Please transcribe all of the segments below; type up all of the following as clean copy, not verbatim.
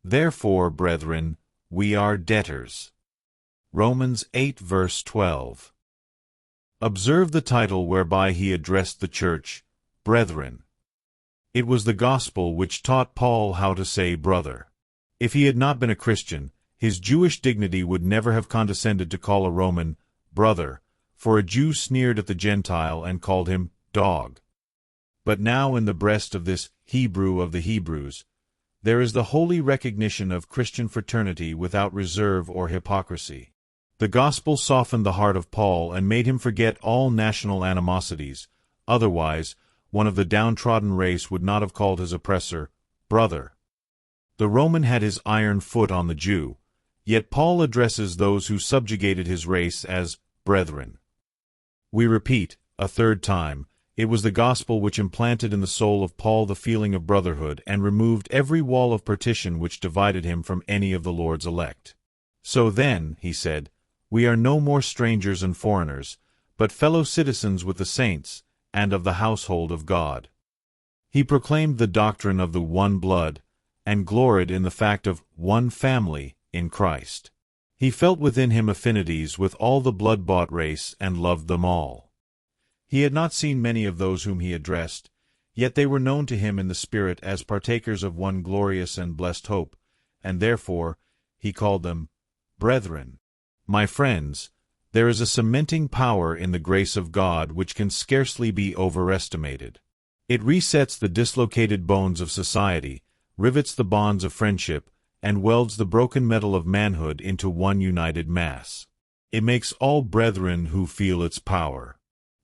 Therefore, brethren, we are debtors. Romans 8 verse 12. Observe the title whereby he addressed the church, brethren. It was the gospel which taught Paul how to say brother. If he had not been a Christian, his Jewish dignity would never have condescended to call a Roman brother, for a Jew sneered at the Gentile and called him dog. But now in the breast of this Hebrew of the Hebrews, there is the holy recognition of Christian fraternity without reserve or hypocrisy. The gospel softened the heart of Paul and made him forget all national animosities. Otherwise, one of the downtrodden race would not have called his oppressor brother. The Roman had his iron foot on the Jew, yet Paul addresses those who subjugated his race as brethren. We repeat, a third time, it was the gospel which implanted in the soul of Paul the feeling of brotherhood and removed every wall of partition which divided him from any of the Lord's elect. So then, he said, we are no more strangers and foreigners, but fellow citizens with the saints, and of the household of God. He proclaimed the doctrine of the one blood, and gloried in the fact of one family in Christ. He felt within him affinities with all the blood-bought race and loved them all. He had not seen many of those whom he addressed, yet they were known to him in the Spirit as partakers of one glorious and blessed hope, and therefore he called them brethren. My friends, there is a cementing power in the grace of God which can scarcely be overestimated. It resets the dislocated bones of society, rivets the bonds of friendship, and welds the broken metal of manhood into one united mass. It makes all brethren who feel its power.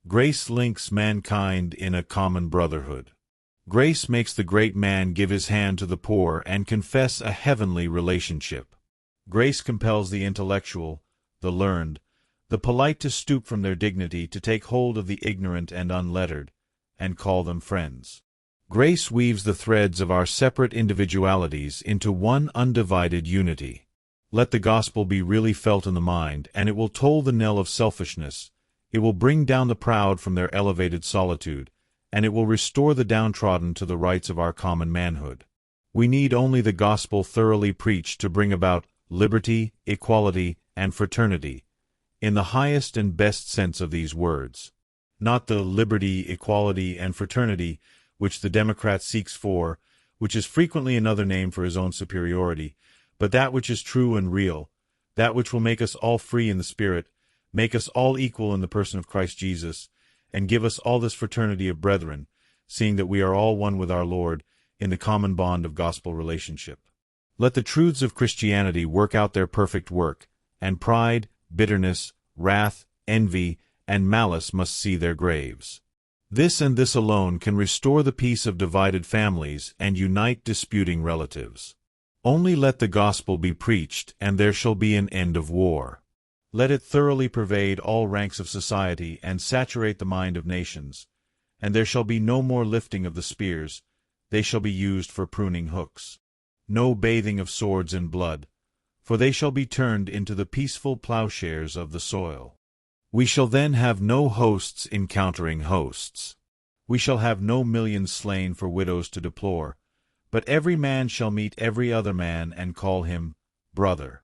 Grace links mankind in a common brotherhood. Grace makes the great man give his hand to the poor and confess a heavenly relationship. Grace compels the intellectual, the learned, the polite to stoop from their dignity to take hold of the ignorant and unlettered, and call them friends. Grace weaves the threads of our separate individualities into one undivided unity. Let the gospel be really felt in the mind, and it will toll the knell of selfishness. It will bring down the proud from their elevated solitude, and it will restore the downtrodden to the rights of our common manhood. We need only the gospel thoroughly preached to bring about liberty, equality, and fraternity, in the highest and best sense of these words. Not the liberty, equality, and fraternity which the Democrat seeks for, which is frequently another name for his own superiority, but that which is true and real, that which will make us all free in the Spirit, make us all equal in the person of Christ Jesus, and give us all this fraternity of brethren, seeing that we are all one with our Lord in the common bond of gospel relationship. Let the truths of Christianity work out their perfect work, and pride, bitterness, wrath, envy, and malice must see their graves. This and this alone can restore the peace of divided families and unite disputing relatives. Only let the gospel be preached, and there shall be an end of war. Let it thoroughly pervade all ranks of society and saturate the mind of nations, and there shall be no more lifting of the spears, they shall be used for pruning hooks. No bathing of swords in blood, for they shall be turned into the peaceful plowshares of the soil. We shall then have no hosts encountering hosts. We shall have no millions slain for widows to deplore, but every man shall meet every other man and call him brother.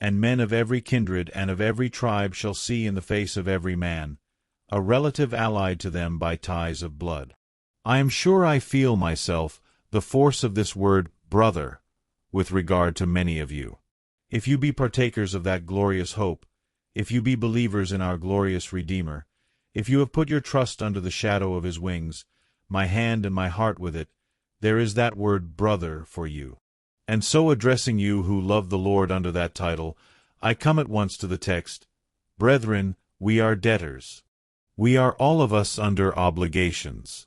And men of every kindred and of every tribe shall see in the face of every man a relative allied to them by ties of blood. I am sure I feel myself the force of this word brother with regard to many of you. If you be partakers of that glorious hope, if you be believers in our glorious Redeemer, if you have put your trust under the shadow of his wings, my hand and my heart with it, there is that word brother for you. And so addressing you who love the Lord under that title, I come at once to the text, Brethren, we are debtors. We are all of us under obligations.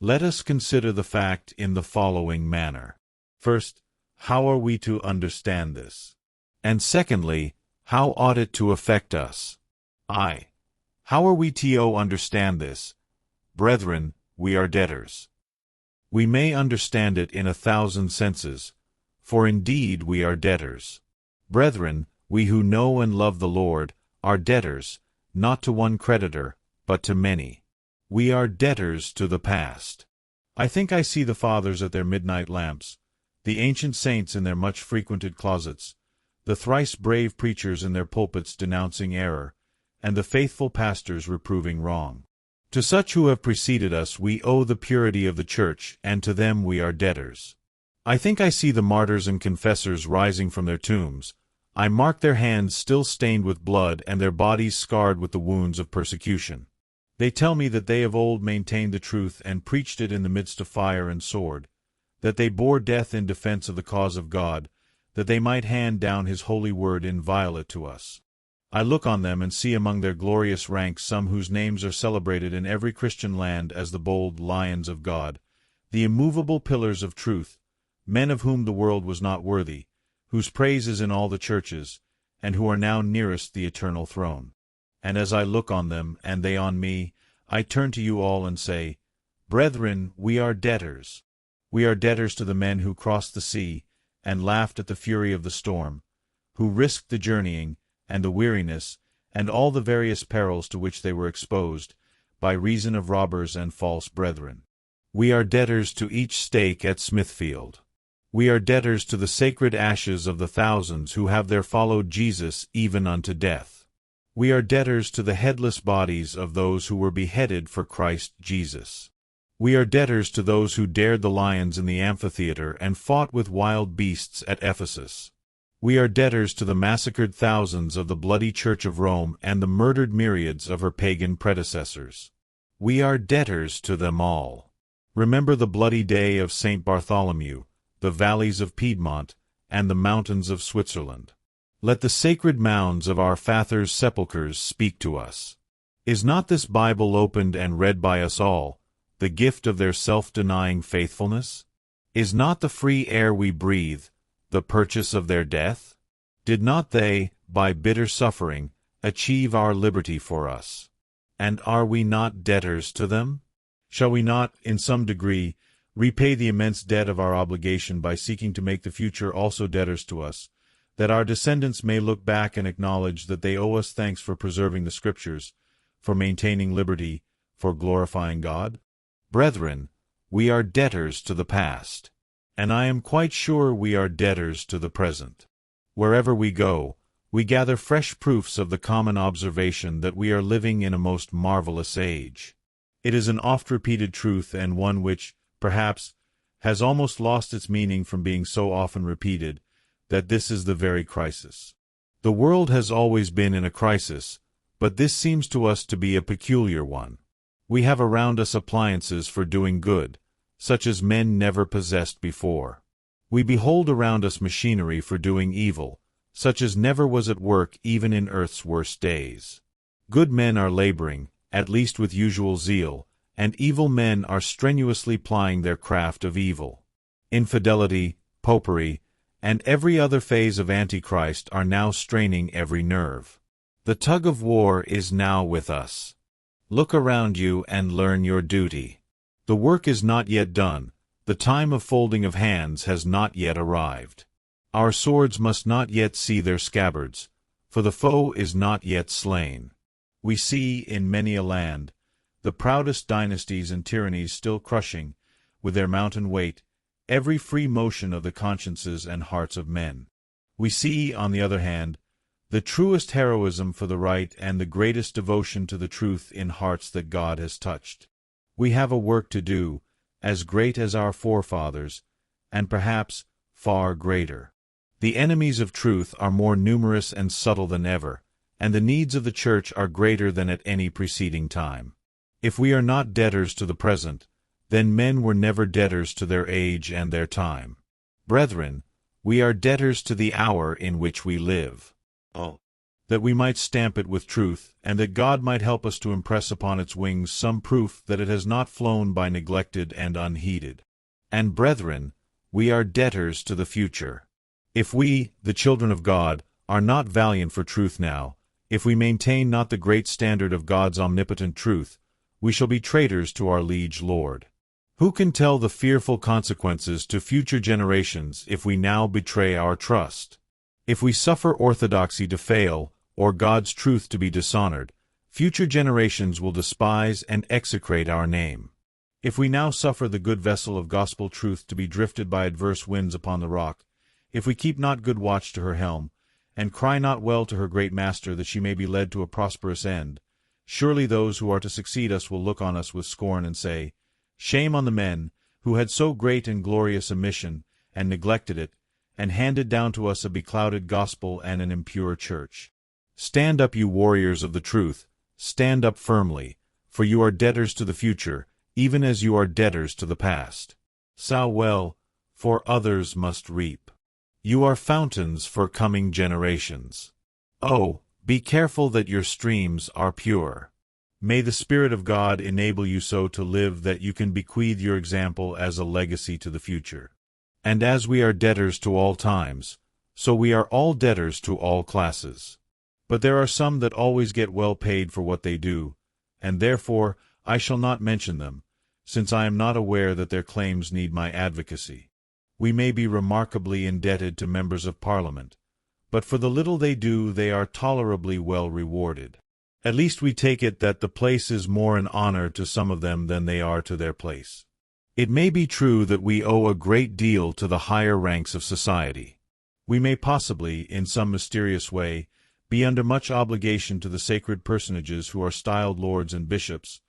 Let us consider the fact in the following manner. First, how are we to understand this? And secondly, how ought it to affect us? How are we to understand this? Brethren, we are debtors. We may understand it in 1,000 senses, for indeed we are debtors. Brethren, we who know and love the Lord, are debtors, not to one creditor, but to many. We are debtors to the past. I think I see the fathers at their midnight lamps, the ancient saints in their much-frequented closets, the thrice-brave preachers in their pulpits denouncing error, and the faithful pastors reproving wrong. To such who have preceded us we owe the purity of the Church, and to them we are debtors. I think I see the martyrs and confessors rising from their tombs. I mark their hands still stained with blood and their bodies scarred with the wounds of persecution. They tell me that they of old maintained the truth and preached it in the midst of fire and sword, that they bore death in defense of the cause of God, that they might hand down His holy word inviolate to us. I look on them and see among their glorious ranks some whose names are celebrated in every Christian land as the bold lions of God, the immovable pillars of truth, men of whom the world was not worthy, whose praise is in all the churches, and who are now nearest the eternal throne. And as I look on them, and they on me, I turn to you all and say, Brethren, we are debtors. We are debtors to the men who crossed the sea, and laughed at the fury of the storm, who risked the journeying, and the weariness, and all the various perils to which they were exposed, by reason of robbers and false brethren. We are debtors to each stake at Smithfield. We are debtors to the sacred ashes of the thousands who have there followed Jesus even unto death. We are debtors to the headless bodies of those who were beheaded for Christ Jesus. We are debtors to those who dared the lions in the amphitheater and fought with wild beasts at Ephesus. We are debtors to the massacred thousands of the bloody Church of Rome and the murdered myriads of her pagan predecessors. We are debtors to them all. Remember the bloody day of St. Bartholomew, the valleys of Piedmont, and the mountains of Switzerland. Let the sacred mounds of our fathers' sepulchres speak to us. Is not this Bible opened and read by us all, the gift of their self-denying faithfulness? Is not the free air we breathe the purchase of their death? Did not they, by bitter suffering, achieve our liberty for us? And are we not debtors to them? Shall we not, in some degree, repay the immense debt of our obligation by seeking to make the future also debtors to us, that our descendants may look back and acknowledge that they owe us thanks for preserving the Scriptures, for maintaining liberty, for glorifying God? Brethren, we are debtors to the past, and I am quite sure we are debtors to the present. Wherever we go, we gather fresh proofs of the common observation that we are living in a most marvelous age. It is an oft-repeated truth, and one which, perhaps, has almost lost its meaning from being so often repeated, that this is the very crisis. The world has always been in a crisis, but this seems to us to be a peculiar one. We have around us appliances for doing good, such as men never possessed before. We behold around us machinery for doing evil, such as never was at work even in earth's worst days. Good men are laboring, at least with usual zeal, and evil men are strenuously plying their craft of evil. Infidelity, popery, and every other phase of Antichrist are now straining every nerve. The tug of war is now with us. Look around you and learn your duty. The work is not yet done. The time of folding of hands has not yet arrived. Our swords must not yet see their scabbards, for the foe is not yet slain. We see, in many a land, the proudest dynasties and tyrannies still crushing, with their mountain weight, every free motion of the consciences and hearts of men. We see, on the other hand, the truest heroism for the right and the greatest devotion to the truth in hearts that God has touched. We have a work to do, as great as our forefathers, and perhaps far greater. The enemies of truth are more numerous and subtle than ever, and the needs of the Church are greater than at any preceding time. If we are not debtors to the present, then men were never debtors to their age and their time. Brethren, we are debtors to the hour in which we live. That we might stamp it with truth, and that God might help us to impress upon its wings some proof that it has not flown by neglected and unheeded. And brethren, we are debtors to the future. If we, the children of God, are not valiant for truth now, if we maintain not the great standard of God's omnipotent truth, we shall be traitors to our liege Lord. Who can tell the fearful consequences to future generations if we now betray our trust? If we suffer orthodoxy to fail, or God's truth to be dishonored, future generations will despise and execrate our name. If we now suffer the good vessel of gospel truth to be drifted by adverse winds upon the rock, if we keep not good watch to her helm, and cry not well to her great master that she may be led to a prosperous end, surely those who are to succeed us will look on us with scorn and say, Shame on the men who had so great and glorious a mission, and neglected it, and handed down to us a beclouded gospel and an impure church. Stand up, you warriors of the truth, stand up firmly, for you are debtors to the future, even as you are debtors to the past. Sow well, for others must reap. You are fountains for coming generations. Oh, be careful that your streams are pure. May the Spirit of God enable you so to live that you can bequeath your example as a legacy to the future. And as we are debtors to all times, so we are all debtors to all classes. But there are some that always get well paid for what they do, and therefore I shall not mention them, since I am not aware that their claims need my advocacy. We may be remarkably indebted to members of Parliament, but for the little they do they are tolerably well rewarded. At least we take it that the place is more an honor to some of them than they are to their place. It may be true that we owe a great deal to the higher ranks of society. We may possibly, in some mysterious way, be under much obligation to the sacred personages who are styled lords and bishops,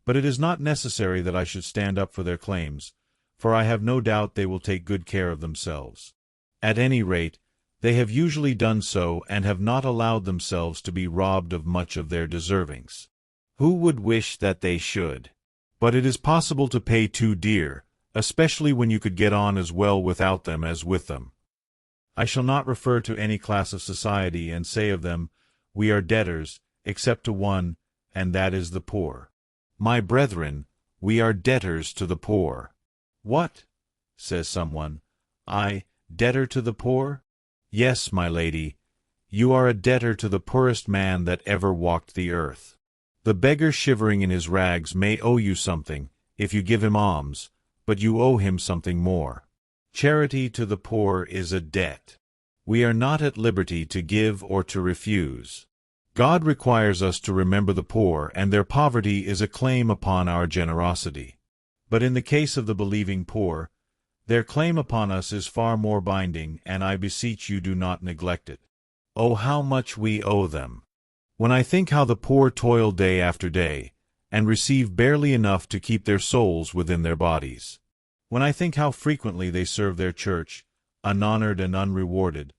but it is not necessary that I should stand up for their claims, for I have no doubt they will take good care of themselves. At any rate, they have usually done so and have not allowed themselves to be robbed of much of their deservings. Who would wish that they should? But it is possible to pay too dear, especially when you could get on as well without them as with them. I shall not refer to any class of society and say of them, we are debtors, except to one, and that is the poor. My brethren, we are debtors to the poor. What? Says someone. I, debtor to the poor? Yes, my lady, you are a debtor to the poorest man that ever walked the earth. The beggar shivering in his rags may owe you something, if you give him alms, but you owe him something more. Charity to the poor is a debt. We are not at liberty to give or to refuse. God requires us to remember the poor, and their poverty is a claim upon our generosity. But in the case of the believing poor, their claim upon us is far more binding, and I beseech you do not neglect it. Oh, how much we owe them! When I think how the poor toil day after day, and receive barely enough to keep their souls within their bodies. When I think how frequently they serve their church, unhonored and unrewarded,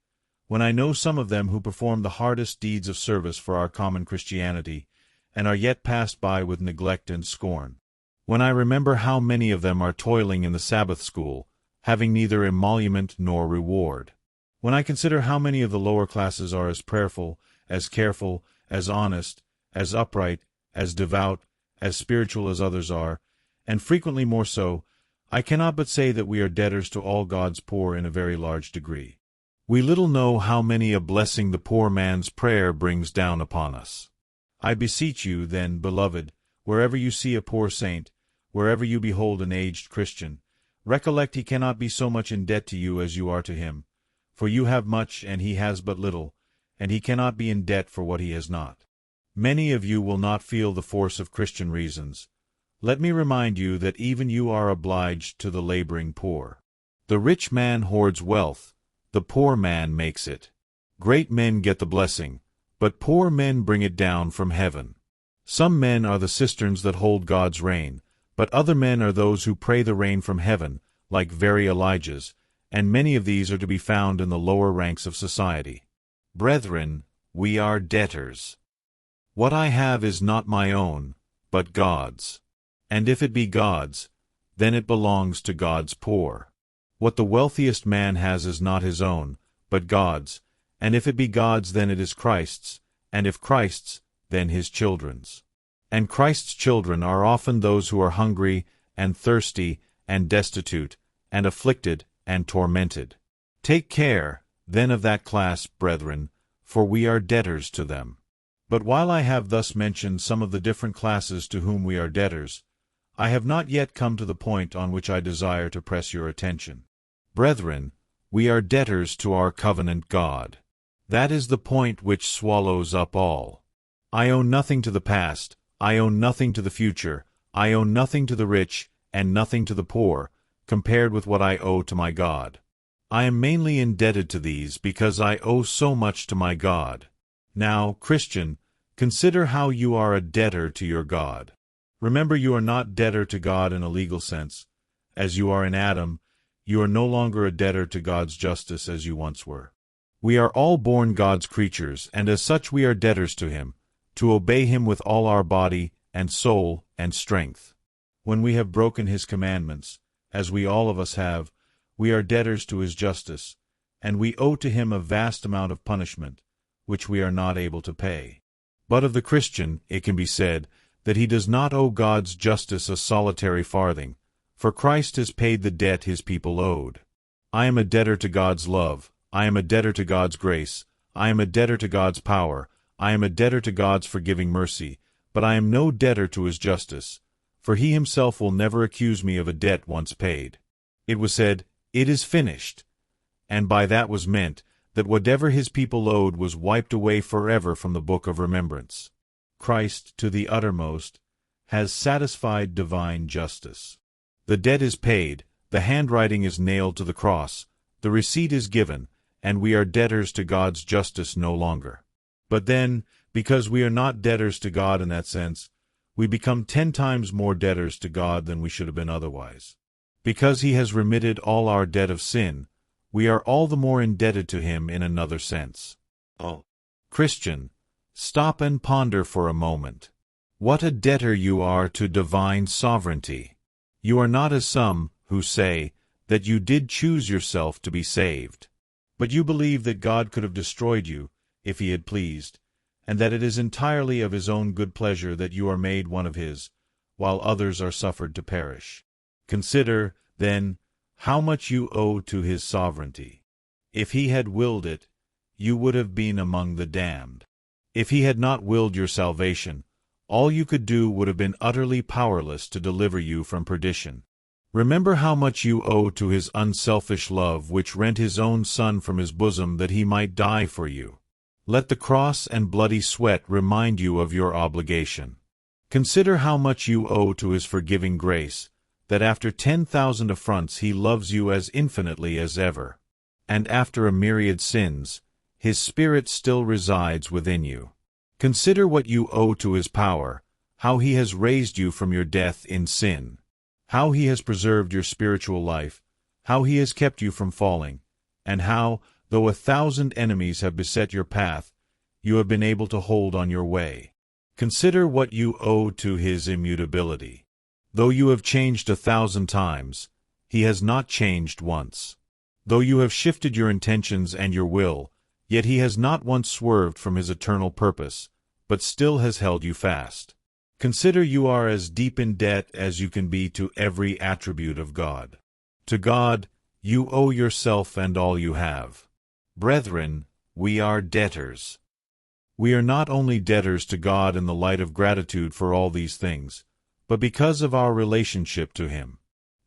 when I know some of them who perform the hardest deeds of service for our common Christianity, and are yet passed by with neglect and scorn, when I remember how many of them are toiling in the Sabbath school, having neither emolument nor reward, when I consider how many of the lower classes are as prayerful, as careful, as honest, as upright, as devout, as spiritual as others are, and frequently more so, I cannot but say that we are debtors to all God's poor in a very large degree. We little know how many a blessing the poor man's prayer brings down upon us. I beseech you, then, beloved, wherever you see a poor saint, wherever you behold an aged Christian, recollect he cannot be so much in debt to you as you are to him, for you have much and he has but little, and he cannot be in debt for what he has not. Many of you will not feel the force of Christian reasons. Let me remind you that even you are obliged to the laboring poor. The rich man hoards wealth, the poor man makes it. Great men get the blessing, but poor men bring it down from heaven. Some men are the cisterns that hold God's rain, but other men are those who pray the rain from heaven, like very Elijahs, and many of these are to be found in the lower ranks of society. Brethren, we are debtors. What I have is not my own, but God's. And if it be God's, then it belongs to God's poor. What the wealthiest man has is not his own, but God's, and if it be God's, then it is Christ's, and if Christ's, then his children's. And Christ's children are often those who are hungry, and thirsty, and destitute, and afflicted, and tormented. Take care, then, of that class, brethren, for we are debtors to them. But while I have thus mentioned some of the different classes to whom we are debtors, I have not yet come to the point on which I desire to press your attention. Brethren, we are debtors to our covenant God. That is the point which swallows up all. I owe nothing to the past, I owe nothing to the future, I owe nothing to the rich, and nothing to the poor, compared with what I owe to my God. I am mainly indebted to these because I owe so much to my God. Now, Christian, consider how you are a debtor to your God. Remember, you are not debtor to God in a legal sense. As you are in Adam, you are no longer a debtor to God's justice as you once were. We are all born God's creatures, and as such we are debtors to Him, to obey Him with all our body and soul and strength. When we have broken His commandments, as we all of us have, we are debtors to His justice, and we owe to Him a vast amount of punishment, which we are not able to pay. But of the Christian, it can be said that he does not owe God's justice a solitary farthing, for Christ has paid the debt His people owed. I am a debtor to God's love, I am a debtor to God's grace, I am a debtor to God's power, I am a debtor to God's forgiving mercy, but I am no debtor to His justice, for He Himself will never accuse me of a debt once paid. It was said, "It is finished," and by that was meant that whatever His people owed was wiped away forever from the book of remembrance. Christ, to the uttermost, has satisfied divine justice. The debt is paid, the handwriting is nailed to the cross, the receipt is given, and we are debtors to God's justice no longer. But then, because we are not debtors to God in that sense, we become 10 times more debtors to God than we should have been otherwise. Because He has remitted all our debt of sin, we are all the more indebted to Him in another sense. Oh, Christian, stop and ponder for a moment. What a debtor you are to divine sovereignty. You are not as some who say that you did choose yourself to be saved. But you believe that God could have destroyed you, if He had pleased, and that it is entirely of His own good pleasure that you are made one of His, while others are suffered to perish. Consider, then, how much you owe to His sovereignty. If He had willed it, you would have been among the damned. If He had not willed your salvation, all you could do would have been utterly powerless to deliver you from perdition. Remember how much you owe to His unselfish love, which rent His own Son from His bosom that He might die for you. Let the cross and bloody sweat remind you of your obligation. Consider how much you owe to His forgiving grace, that after 10,000 affronts He loves you as infinitely as ever. And after a myriad sins, His Spirit still resides within you. Consider what you owe to His power, how He has raised you from your death in sin, how He has preserved your spiritual life, how He has kept you from falling, and how, though 1,000 enemies have beset your path, you have been able to hold on your way. Consider what you owe to His immutability. Though you have changed 1,000 times, He has not changed once. Though you have shifted your intentions and your will, yet He has not once swerved from His eternal purpose, but still has held you fast. Consider you are as deep in debt as you can be to every attribute of God. To God, you owe yourself and all you have. Brethren, we are debtors. We are not only debtors to God in the light of gratitude for all these things, but because of our relationship to Him.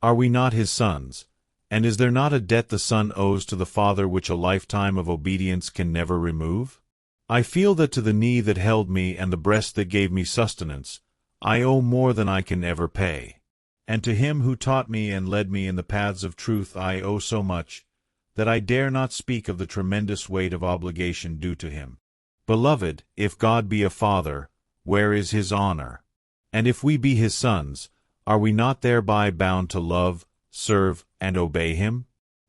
Are we not His sons? And is there not a debt the Son owes to the Father which a lifetime of obedience can never remove? I feel that to the knee that held me and the breast that gave me sustenance, I owe more than I can ever pay. And to Him who taught me and led me in the paths of truth I owe so much, that I dare not speak of the tremendous weight of obligation due to Him. Beloved, if God be a Father, where is His honor? And if we be His sons, are we not thereby bound to love, serve, and obey Him?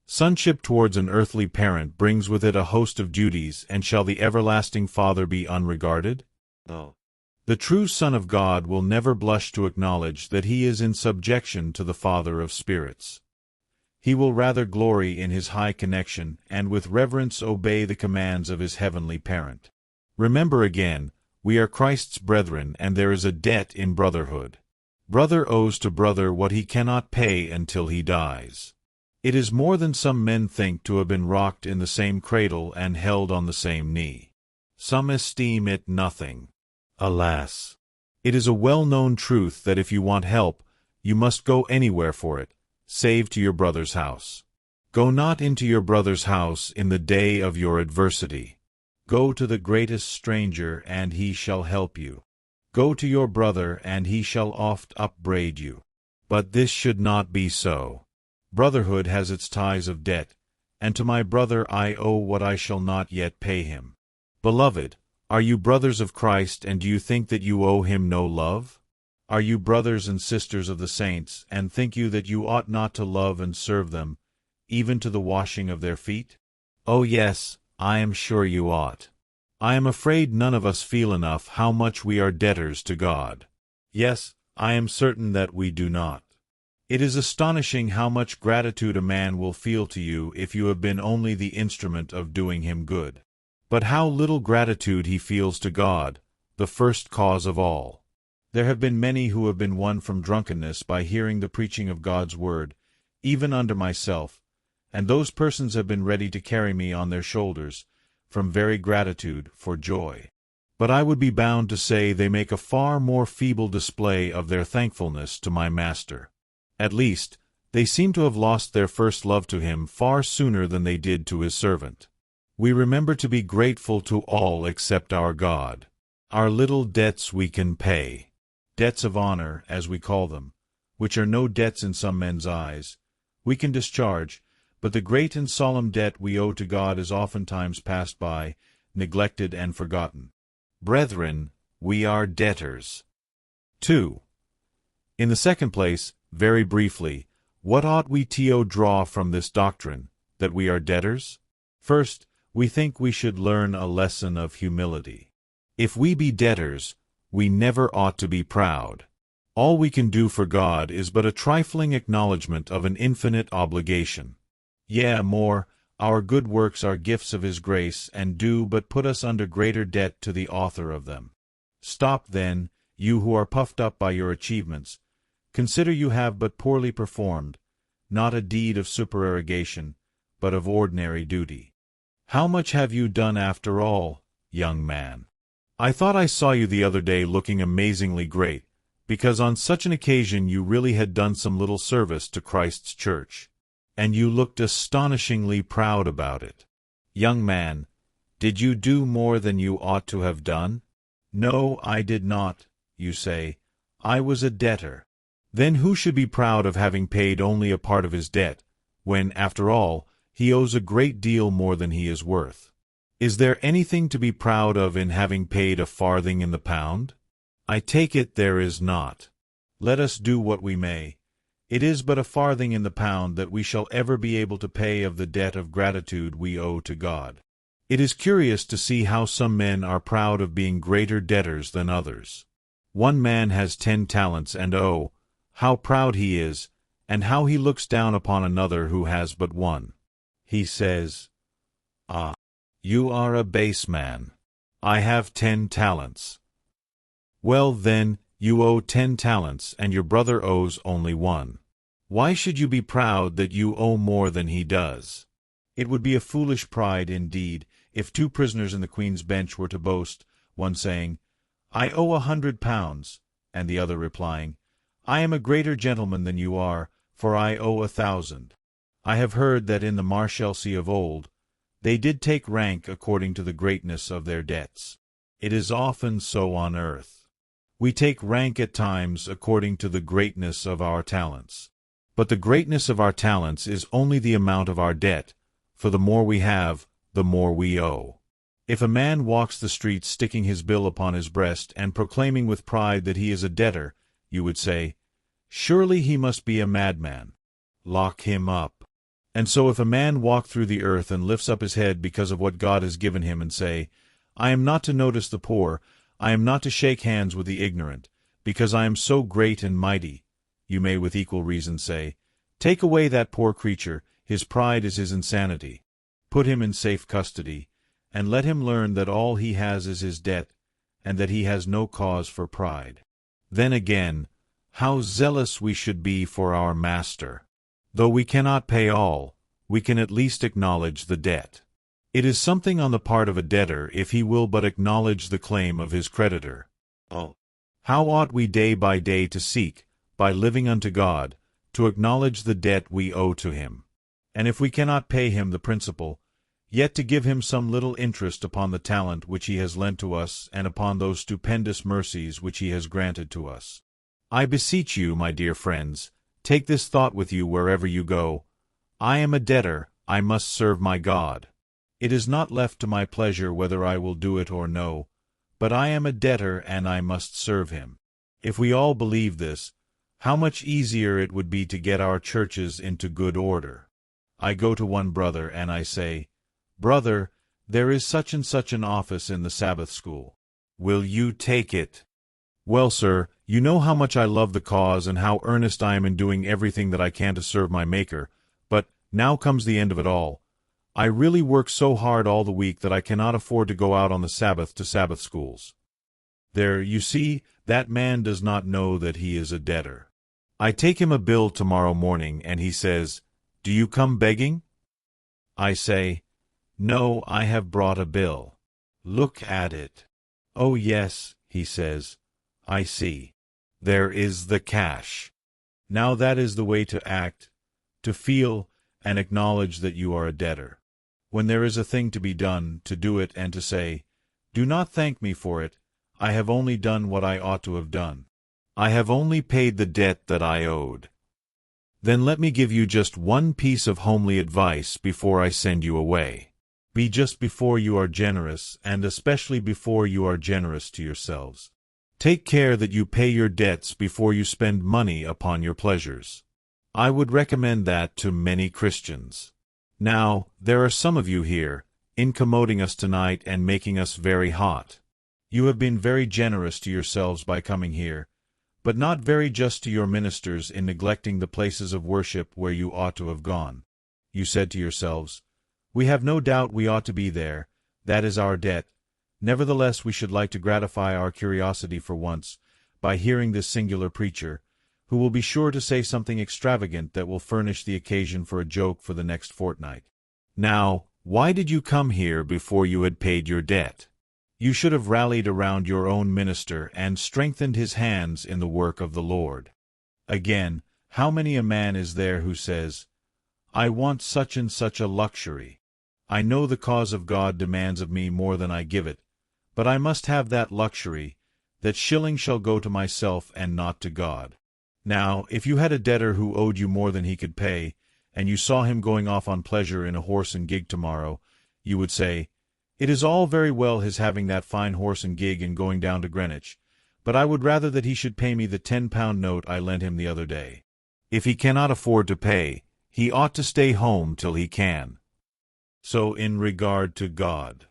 Sonship towards an earthly parent brings with it a host of duties, and shall the everlasting Father be unregarded? No. The true Son of God will never blush to acknowledge that He is in subjection to the Father of spirits. He will rather glory in His high connection, and with reverence obey the commands of His heavenly parent. Remember again, we are Christ's brethren, and there is a debt in brotherhood. Brother owes to brother what he cannot pay until he dies. It is more than some men think to have been rocked in the same cradle and held on the same knee. Some esteem it nothing. Alas! It is a well-known truth that if you want help, you must go anywhere for it, save to your brother's house. Go not into your brother's house in the day of your adversity. Go to the greatest stranger, and he shall help you. Go to your brother, and he shall oft upbraid you. But this should not be so. Brotherhood has its ties of debt, and to my brother I owe what I shall not yet pay him. Beloved, are you brothers of Christ, and do you think that you owe him no love? Are you brothers and sisters of the saints, and think you that you ought not to love and serve them, even to the washing of their feet? Oh yes, I am sure you ought. I am afraid none of us feel enough how much we are debtors to God. Yes, I am certain that we do not. It is astonishing how much gratitude a man will feel to you if you have been only the instrument of doing him good. But how little gratitude he feels to God, the first cause of all. There have been many who have been won from drunkenness by hearing the preaching of God's word, even unto myself, and those persons have been ready to carry me on their shoulders, from very gratitude for joy. But I would be bound to say they make a far more feeble display of their thankfulness to my Master. At least, they seem to have lost their first love to him far sooner than they did to his servant. We remember to be grateful to all except our God. Our little debts we can pay. Debts of honor, as we call them, which are no debts in some men's eyes, we can discharge, but the great and solemn debt we owe to God is oftentimes passed by, neglected and forgotten. Brethren, we are debtors. 2. In the second place, very briefly, what ought we to draw from this doctrine, that we are debtors? First, we think we should learn a lesson of humility. If we be debtors, we never ought to be proud. All we can do for God is but a trifling acknowledgment of an infinite obligation. Yea, more, our good works are gifts of His grace, and do but put us under greater debt to the author of them. Stop, then, you who are puffed up by your achievements. Consider you have but poorly performed, not a deed of supererogation, but of ordinary duty. How much have you done after all, young man? I thought I saw you the other day looking amazingly great, because on such an occasion you really had done some little service to Christ's church, and you looked astonishingly proud about it. Young man, did you do more than you ought to have done? No, I did not, you say. I was a debtor. Then who should be proud of having paid only a part of his debt, when, after all, he owes a great deal more than he is worth? Is there anything to be proud of in having paid a farthing in the pound? I take it there is not. Let us do what we may. It is but a farthing in the pound that we shall ever be able to pay of the debt of gratitude we owe to God. It is curious to see how some men are proud of being greater debtors than others. One man has 10 talents, and oh, how proud he is, and how he looks down upon another who has but 1. He says, "Ah, you are a base man. I have 10 talents. Well, then, you owe 10 talents, and your brother owes only 1. Why should you be proud that you owe more than he does? It would be a foolish pride, indeed, if 2 prisoners in the Queen's Bench were to boast, one saying, 'I owe 100 pounds,' and the other replying, 'I am a greater gentleman than you are, for I owe 1,000. I have heard that in the Marshalsea of old, they did take rank according to the greatness of their debts. It is often so on earth. We take rank at times according to the greatness of our talents. But the greatness of our talents is only the amount of our debt, for the more we have, the more we owe. If a man walks the streets sticking his bill upon his breast and proclaiming with pride that he is a debtor, you would say, 'Surely he must be a madman. Lock him up.' And so if a man walk through the earth and lifts up his head because of what God has given him and say, 'I am not to notice the poor, I am not to shake hands with the ignorant, because I am so great and mighty,' you may with equal reason say, 'Take away that poor creature, his pride is his insanity. Put him in safe custody, and let him learn that all he has is his debt, and that he has no cause for pride.' Then again, how zealous we should be for our Master! Though we cannot pay all, we can at least acknowledge the debt. It is something on the part of a debtor if he will but acknowledge the claim of his creditor. Oh, how ought we day by day to seek, by living unto God, to acknowledge the debt we owe to Him, and if we cannot pay Him the principal, yet to give Him some little interest upon the talent which He has lent to us and upon those stupendous mercies which He has granted to us. I beseech you, my dear friends, Take this thought with you wherever you go. I am a debtor, I must serve my God. It is not left to my pleasure whether I will do it or no, but I am a debtor and I must serve him. If we all believe this, how much easier it would be to get our churches into good order. I go to one brother and I say, "Brother, there is such and such an office in the Sabbath school. Will you take it?" "Well, sir, you know how much I love the cause and how earnest I am in doing everything that I can to serve my Maker, but now comes the end of it all. I really work so hard all the week that I cannot afford to go out on the Sabbath to Sabbath schools." There, you see, that man does not know that he is a debtor. I take him a bill tomorrow morning, and he says, "Do you come begging?" I say, "No, I have brought a bill. Look at it." "Oh yes," he says, "I see. There is the cash." Now that is the way to act, to feel, and acknowledge that you are a debtor. When there is a thing to be done, to do it and to say, "Do not thank me for it. I have only done what I ought to have done. I have only paid the debt that I owed." Then let me give you just one piece of homely advice before I send you away. Be just before you are generous, and especially before you are generous to yourselves. Take care that you pay your debts before you spend money upon your pleasures. I would recommend that to many Christians. Now, there are some of you here, incommoding us tonight and making us very hot. You have been very generous to yourselves by coming here, but not very just to your ministers in neglecting the places of worship where you ought to have gone. You said to yourselves, "We have no doubt we ought to be there, that is our debt. Nevertheless we should like to gratify our curiosity for once, by hearing this singular preacher, who will be sure to say something extravagant that will furnish the occasion for a joke for the next fortnight." Now, why did you come here before you had paid your debt? You should have rallied around your own minister and strengthened his hands in the work of the Lord. Again, how many a man is there who says, "I want such and such a luxury. I know the cause of God demands of me more than I give it, but I must have that luxury, that shilling shall go to myself and not to God." Now, if you had a debtor who owed you more than he could pay, and you saw him going off on pleasure in a horse and gig tomorrow, you would say, "It is all very well his having that fine horse and gig and going down to Greenwich, but I would rather that he should pay me the 10-pound note I lent him the other day. If he cannot afford to pay, he ought to stay home till he can." So in regard to God,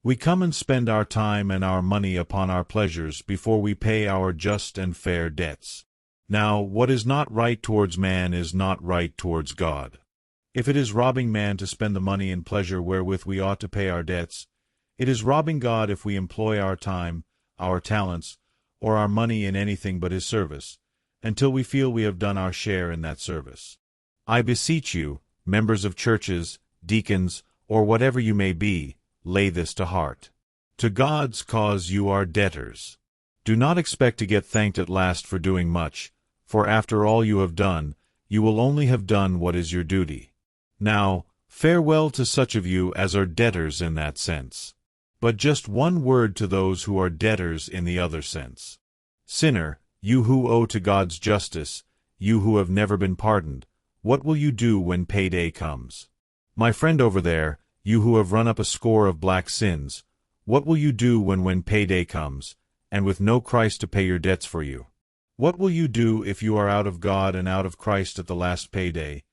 we come and spend our time and our money upon our pleasures before we pay our just and fair debts. Now, what is not right towards man is not right towards God. If it is robbing man to spend the money in pleasure wherewith we ought to pay our debts, it is robbing God if we employ our time, our talents, or our money in anything but his service, until we feel we have done our share in that service. I beseech you, members of churches, deacons, or whatever you may be, lay this to heart. To God's cause you are debtors. Do not expect to get thanked at last for doing much, for after all you have done, you will only have done what is your duty. Now, farewell to such of you as are debtors in that sense. But just one word to those who are debtors in the other sense. Sinner, you who owe to God's justice, you who have never been pardoned, what will you do when payday comes? My friend over there, you who have run up a score of black sins, what will you do when payday comes, and with no Christ to pay your debts for you? What will you do if you are out of God and out of Christ at the last payday,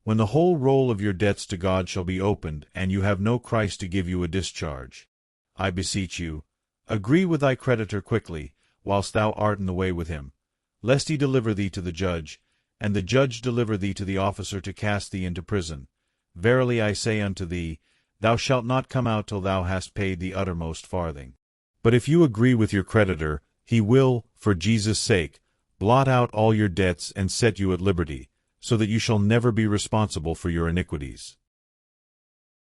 when the whole roll of your debts to God shall be opened, and you have no Christ to give you a discharge? I beseech you, agree with thy creditor quickly, whilst thou art in the way with him, lest he deliver thee to the judge, and the judge deliver thee to the officer to cast thee into prison. Verily I say unto thee, thou shalt not come out till thou hast paid the uttermost farthing. But if you agree with your creditor, he will, for Jesus' sake, blot out all your debts and set you at liberty, so that you shall never be responsible for your iniquities.